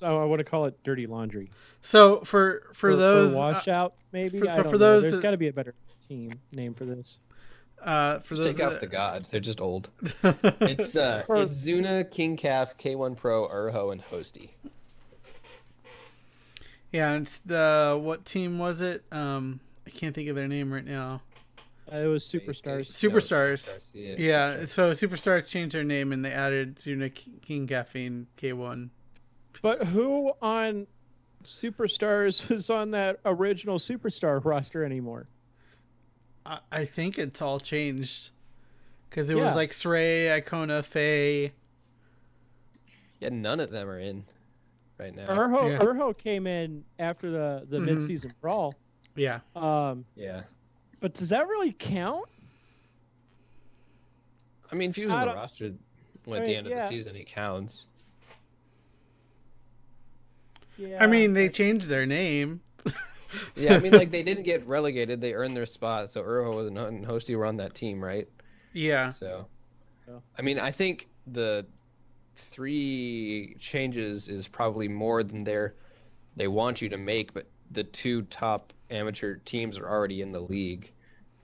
I want to call it Dirty Laundry.
So for those
washouts, maybe. There's got to be a better team name for this.
Just take out the gods. They're just old. It's Zuna, King Calf, K1 Pro, Urho, and Hosty.
Yeah, it's what team was it? I can't think of their name right now.
It was Superstars.
Superstars. Yeah, so Superstars changed their name and they added Zuna, King Caffeine, K1.
But who on Superstars was on that original Superstar roster anymore?
I think it's all changed. Because it was like Srey, Icona, Faye.
Yeah, none of them are in right now.
Urho came in after the mid-season brawl.
Yeah.
Yeah.
But does that really count?
I mean, if he was on the roster at the end of the season, he counts.
Yeah.
I mean, they changed their name.
Yeah, I mean, like, they didn't get relegated. They earned their spot. So Urho and Hosty were on that team, right?
Yeah.
So, I mean, I think the 3 changes is probably more than they want you to make, but the 2 top amateur teams are already in the league,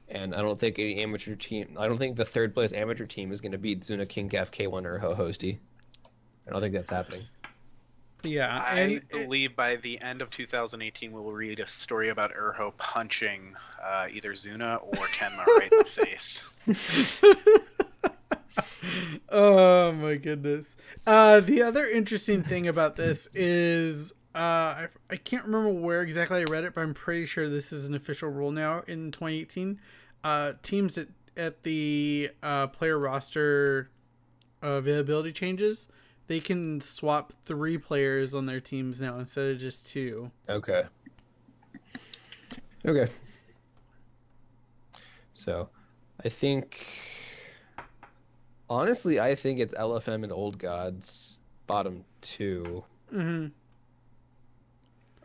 and I don't think any amateur team. I don't think the 3rd place amateur team is going to beat Zuna, King Calf, K1, or Hosty. I don't think that's happening.
Yeah,
I believe by the end of 2018 we will read a story about Urho punching either Zuna or Kenma right in the face.
Oh my goodness. The other interesting thing about this is I can't remember where exactly I read it, but I'm pretty sure this is an official rule now in 2018. Teams at the player roster availability changes, they can swap 3 players on their teams now instead of just 2.
Okay. So, I think, honestly, I think it's LFM and Old Gods bottom 2.
Mm-hmm.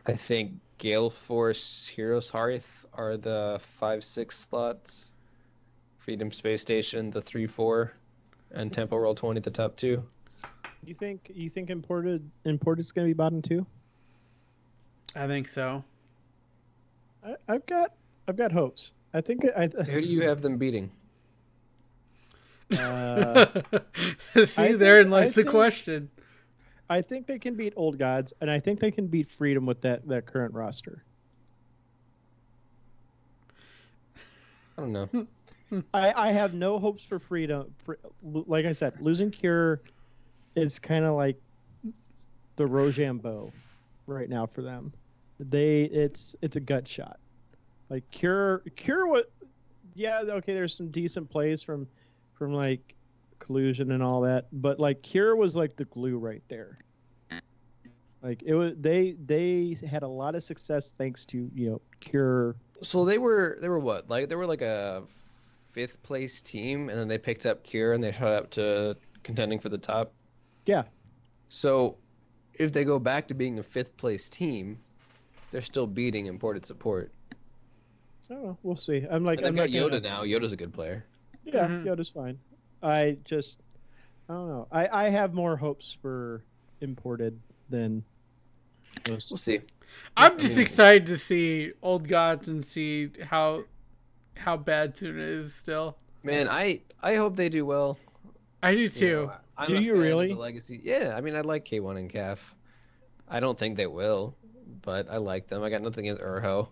I think Gale Force Heroes Hearth are the 5-6 slots. Freedom Space Station, the 3-4, and Tempo Roll 20, the top two.
You think imported's gonna be bottom two?
I think so.
I've got hopes. I think
Who do you have them beating?
See, therein lies the question.
I think they can beat Old Gods, and I think they can beat Freedom with that current roster.
I don't know.
I have no hopes for Freedom. Like I said, losing Cure is kind of like the Rochambeau right now for them. It's a gut shot. Like Cure what? Yeah, okay. There's some decent plays from like Collusion and all that, but like Cure was like the glue right there. Like it was, they had a lot of success thanks to Cure.
So they were what? Like they were like a 5th place team, and then they picked up Cure and they shot up to contending for the top.
Yeah.
So if they go back to being a 5th place team, they're still beating imported support.
Oh, we'll see. I'm like,
and they've got Yoda now. Yoda's a good player.
Yeah, Yoda's fine. I don't know. I have more hopes for imported than most.
We'll see.
I'm just excited to see Old Gods and see how bad Tuna is still.
Man, I hope they do well.
I do too.
I'm
do
a
you
fan
really?
of the legacy. Yeah, I mean, I like K1 and CAF. I don't think they will, but I like them. I got nothing against Urho.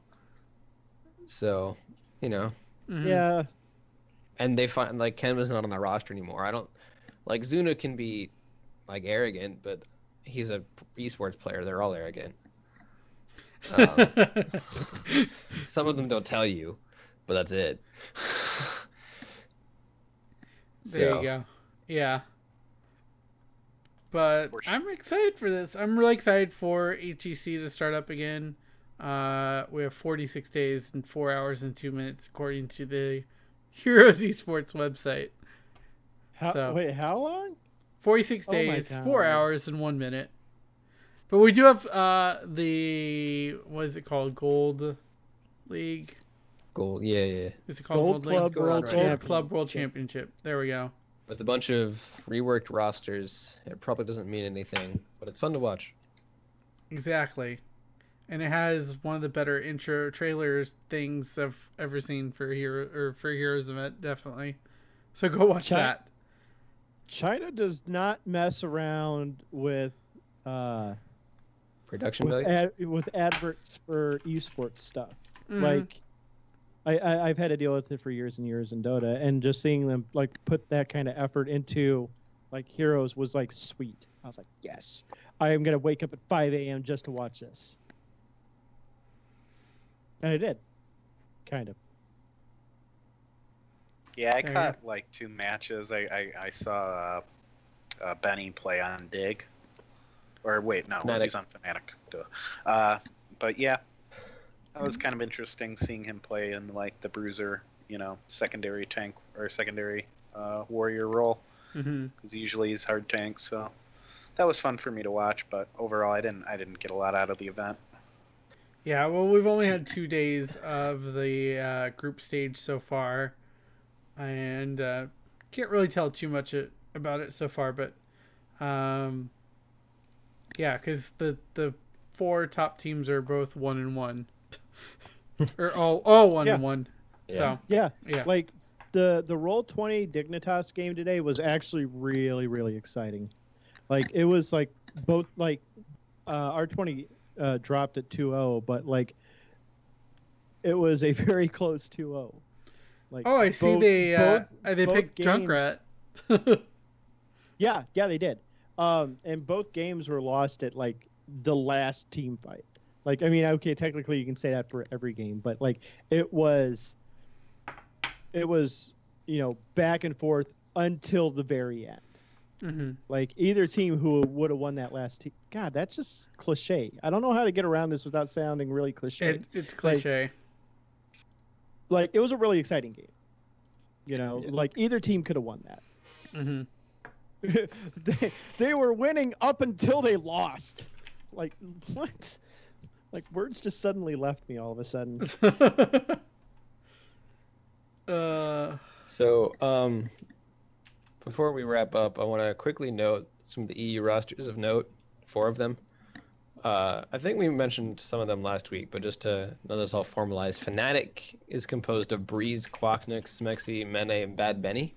So,
Yeah.
And they find like Ken was not on the roster anymore. I don't like Zuna can be like arrogant, but he's a esports player. They're all arrogant. Some of them don't tell you, but that's it.
There you go. Yeah. But I'm excited for this. I'm really excited for HGC to start up again. We have 46 days and 4 hours and 2 minutes according to the Heroes Esports website.
Wait, how long?
46 days, 4 hours and 1 minute. But we do have what is it called? Gold League?
Gold, yeah.
Is it called Gold
Club
World Championship. There we go.
With a bunch of reworked rosters, it probably doesn't mean anything, but it's fun to watch.
Exactly. And it has one of the better intro trailers things I've ever seen for Heroes event, definitely. So go watch that.
China does not mess around with
production value?
with adverts for esports stuff.
Mm-hmm.
Like I've had to deal with it for years and years in Dota, and just seeing them like put that kind of effort into like Heroes was like sweet. I was like, yes, I am gonna wake up at 5 a.m. just to watch this. And I did. Kind of.
Yeah, I caught like 2 matches. I saw Benny play on Dig. Or wait, no,
Fnatic.
he's on Fnatic. But yeah, that was kind of interesting seeing him play in like the Bruiser, secondary tank or secondary warrior role. Because usually he's hard tank, so that was fun for me to watch. But overall, I didn't get a lot out of the event.
Yeah, well, we've only had 2 days of the group stage so far, and can't really tell too much about it so far. But yeah, because the 4 top teams are both 1-1, or all 1-1.
Yeah.
So
yeah,
yeah,
like the Roll20 Dignitas game today was actually really, really exciting. Like it was like both like R20 dropped at 2-0, but like it was a very close 2-0. Like
I see they picked Junkrat.
yeah, they did. And both games were lost at like the last team fight. Like, I mean, okay, technically you can say that for every game, but like it was back and forth until the very end.
Mm-hmm.
Like either team who would have won that last team. God, that's just cliche. I don't know how to get around this without sounding really cliche.
It's cliche.
Like it was a really exciting game. Like either team could have won that.
Mm-hmm.
they were winning up until they lost. Like what? Like words just suddenly left me all of a sudden.
So, before we wrap up, I want to quickly note some of the EU rosters of note, 4 of them. I think we mentioned some of them last week, but just to know this all formalized, Fnatic is composed of Breeze, Quacknook, Smexy, Mene, and Bad Benny.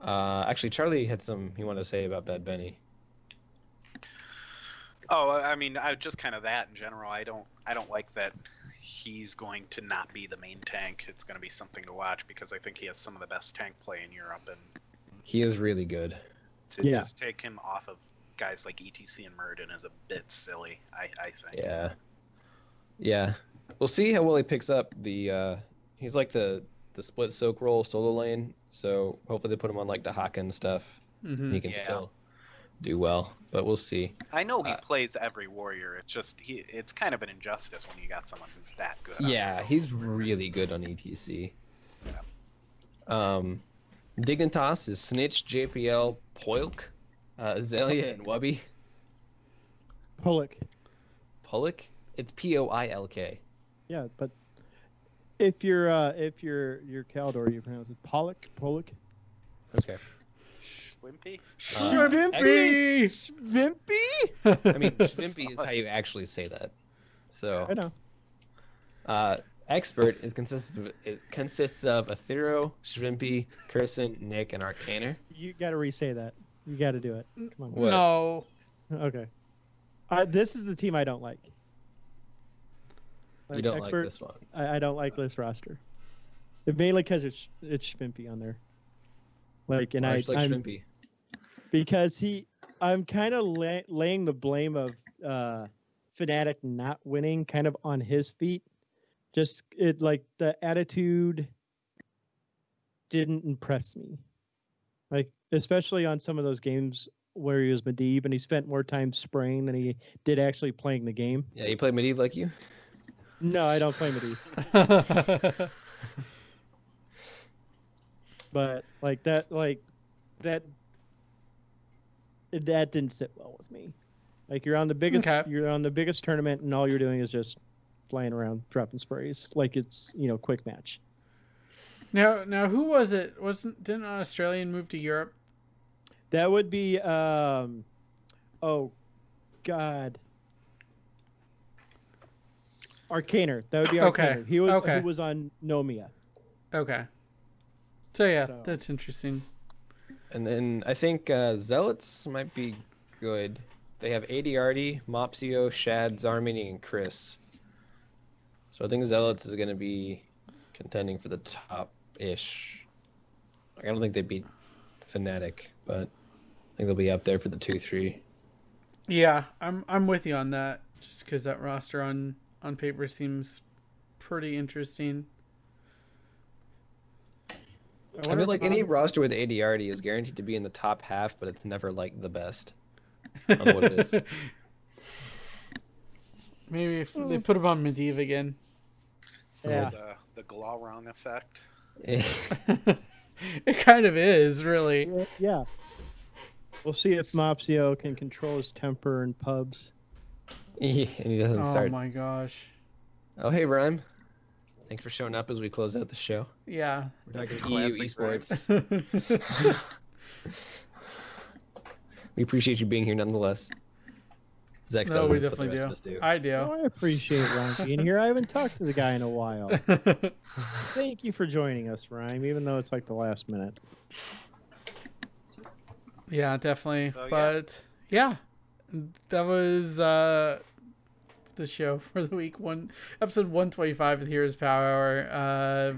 Actually, Charlie had some he wanted to say about Bad Benny.
Oh, I mean, I just kind of that in general. I don't like that he's going to not be the main tank. It's going to be something to watch because I think he has some of the best tank play in Europe, and
He is really good.
to just take him off of guys like ETC and Murden is a bit silly. I think.
Yeah. We'll see how well he picks up the. He's like the split soak role solo lane, so hopefully they put him on like the Haka and stuff. He can still do well, but we'll see.
I know he plays every warrior. It's just it's kind of an injustice when you got someone who's that good.
Yeah, he's really good on ETC. Dignitas is Snitch, JPL, Poilk, Azalea, and Wubby.
Pollock.
Pollock? It's Poilk.
Yeah, but if you're Caldor, you pronounce it Pollock.
Okay.
Schwimpy?
Schwimpy!
Schwimpy?
I mean, Schwimpy is how you actually say that. So.
I know.
Expert consists of Athero, Shrimpy, Curson, Nick, and Arcaner.
You got to re-say that. You got to do it. Come on.
What?
No.
Okay. This is the team I don't like.
You don't like this one.
I don't like this roster. Mainly because it's Schwimpy on there. Like, and I'm
Shrimpy.
Because I'm kind of laying the blame of Fnatic not winning kind of on his feet. Just the attitude didn't impress me. Like, especially on some of those games where he was Medivh and he spent more time spraying than he did actually playing the game.
Yeah, you play Medivh like you?
No, I don't play Medivh. But that didn't sit well with me. Like, you're on the biggest tournament and all you're doing is just flying around dropping sprays like it's quick match.
Now who was it? Didn't an Australian move to Europe?
That would be oh god, Arcaner. That would be Arcaner. He was on Nomia.
Okay. So that's interesting.
And then I think Zealots might be good. They have ADRD, Mopsio, Shad, Zarmini, and Chris. So I think Zealots is going to be contending for the top-ish. I don't think they beat Fnatic, but I think they'll be up there for the 2-3.
Yeah, I'm with you on that. Just because that roster on paper seems pretty interesting.
I feel like any roster with ADRD is guaranteed to be in the top half, but it's never like the best. I don't know what it is.
Maybe if they put him on Medivh again.
It's called the Glaurung effect.
It kind of is, really.
Yeah. We'll see if Mopsio can control his temper in pubs.
Yeah, and he doesn't start.
Oh my gosh.
Oh, hey, Rhyme. Thanks for showing up as we close out the show.
Yeah.
We're talking EU
Classic
esports. We appreciate you being here nonetheless. Zex
No, we
doesn't, but the
definitely
rest
do.
of us
I do.
Oh, I appreciate Ryan being here. I haven't talked to the guy in a while. Thank you for joining us, Ryan, even though it's like the last minute.
Yeah, definitely.
So,
but yeah, that was the show for the week. Episode 125 of Heroes Power.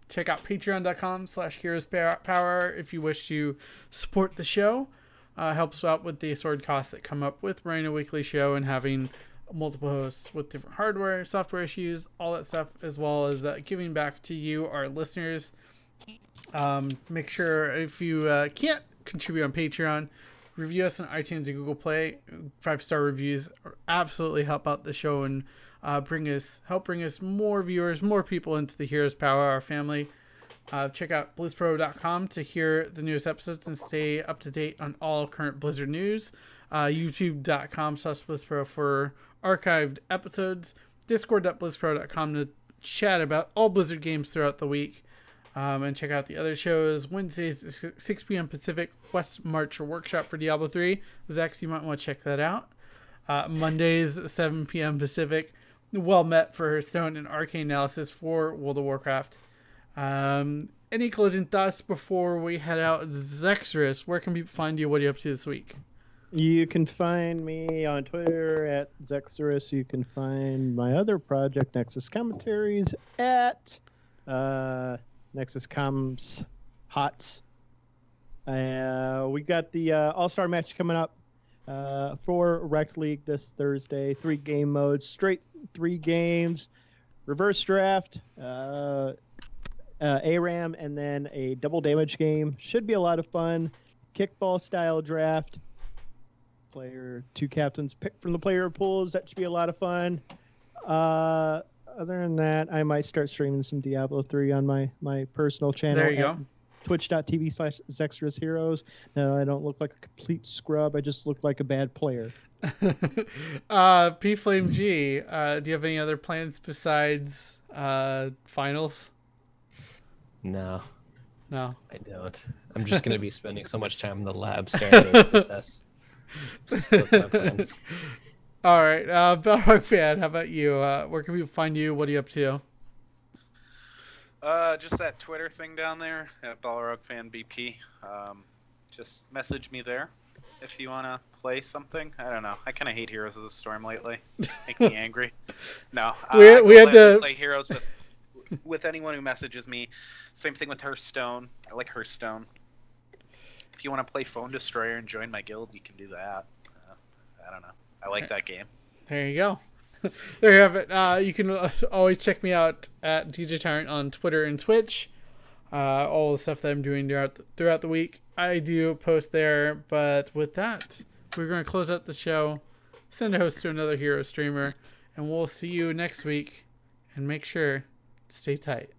Check out patreon.com/Heroes Power if you wish to support the show. Helps out with the sword costs that come up with running a weekly show and having multiple hosts with different hardware, software issues, all that stuff, as well as giving back to you, our listeners. Make sure if you can't contribute on Patreon, review us on iTunes and Google Play. 5-star reviews absolutely help out the show and help bring us more viewers, more people into the Heroes Power Hour family. Check out blizzpro.com to hear the newest episodes and stay up to date on all current Blizzard news. YouTube.com/BlizzPro for archived episodes, Discord.BlizzPro.com to chat about all Blizzard games throughout the week. And check out the other shows. Wednesdays, 6 p.m. Pacific, West March Workshop for Diablo 3. Zax, you might want to check that out. Mondays, 7 p.m. Pacific, Well Met for Hearthstone and Arcane Analysis for World of Warcraft. Any closing thoughts before we head out? Zexrus, where can people find you? What are you up to this week?
You can find me on Twitter at Zexrus. You can find my other project, Nexus Commentaries, at Nexus Comms Hots. We got the All-Star match coming up for Rec League this Thursday. 3 game modes, straight 3 games, reverse draft, ARAM, and then a double damage game. Should be a lot of fun. Kickball style draft. 2 captains picked from the player pools. That should be a lot of fun. Other than that, I might start streaming some Diablo 3 on my personal channel.
There you go.
Twitch.tv/ZexrusHeroes. No, I don't look like a complete scrub. I just look like a bad player.
P Flame G, do you have any other plans besides finals?
No,
I
don't. I'm just going to be spending so much time in the lab staring at SS. So that's my plans.
All right, Balrog Fan, how about you? Where can people find you? What are you up to?
Just that Twitter thing down there at Balrog Fan BP. Just message me there if you want to play something. I don't know. I kind of hate Heroes of the Storm lately. Make me angry. No,
we had to
play Heroes with anyone who messages me. Same thing with Hearthstone. I like Hearthstone. If you want to play Phone Destroyer and join my guild, you can do that. I don't know. I like that game.
There you go. There you have it. You can always check me out at DJ Tyrant on Twitter and Twitch. All the stuff that I'm doing throughout the week, I do post there. But with that, we're going to close out the show, send a host to another hero streamer, and we'll see you next week. And make sure to stay tight.